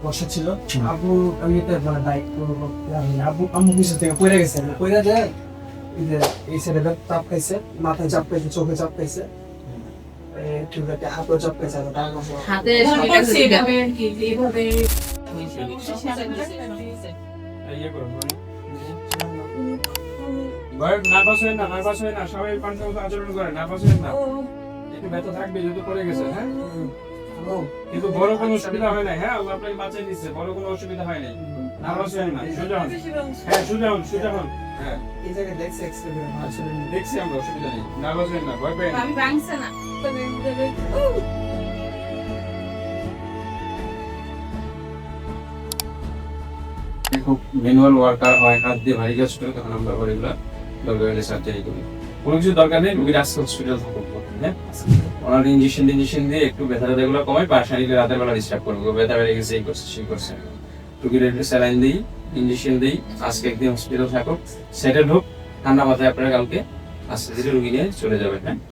বসা ছিল আবু আমি এটা মানে দায়িত্ব আবু আম্মু কিছু থেকে পড়ে গেছে পড়ে যায় এই ছেলেটা চাপ খাইছে মাথায় চাপ খাইছে চোখে চাপ খাইছে হাতে চাপ খাইছে হাতে নার্ভাস হয় না সবাই কন্ট্রোল আচরণ করে নার্ভাস হয় না একটু ব্যথা থাকবে যেহেতু পড়ে গেছে হ্যাঁ কিন্তু বড় কোনো অসুবিধা হয় নাই হ্যাঁ আল্লাহ আপনাকে বাঁচিয়ে দিচ্ছে বড় কোনো অসুবিধা হয় নাই নার্ভাস হয় না সোজা হন হ্যাঁ সোজা হন হ্যাঁ এই জায়গায় দেখছে এক্সরে করে আসলে দেখছি আমরা অসুবিধা নেই নার্ভাস হয় না ভয় পেয়ে না আমি ভাঙছে না খুব ম্যানুয়াল ওয়ার্কার হয় হাত দিয়ে ভারী কাজ করে তখন আমরা এগুলো দরকার হলে সার্জারি করি কোনো কিছু দরকার নেই রুগীর আজকে হসপিটাল থাকুক হ্যাঁ ওনার ইঞ্জেকশন দিয়ে একটু ব্যথা ব্যথাগুলো কমাই বাসা নিলে রাতের বেলা ডিস্টার্ব করবো ব্যথা বেড়ে গেছে এই করছে সেই করছে রুগীর একটু স্যালাইন দিই ইঞ্জেকশন দিই আজকে একদিন হসপিটাল থাকুক সেটেল হোক ঠান্ডা মাথায় আপনারা কালকে আস্তে ধীরে রুগী নিয়ে চলে যাবেন হ্যাঁ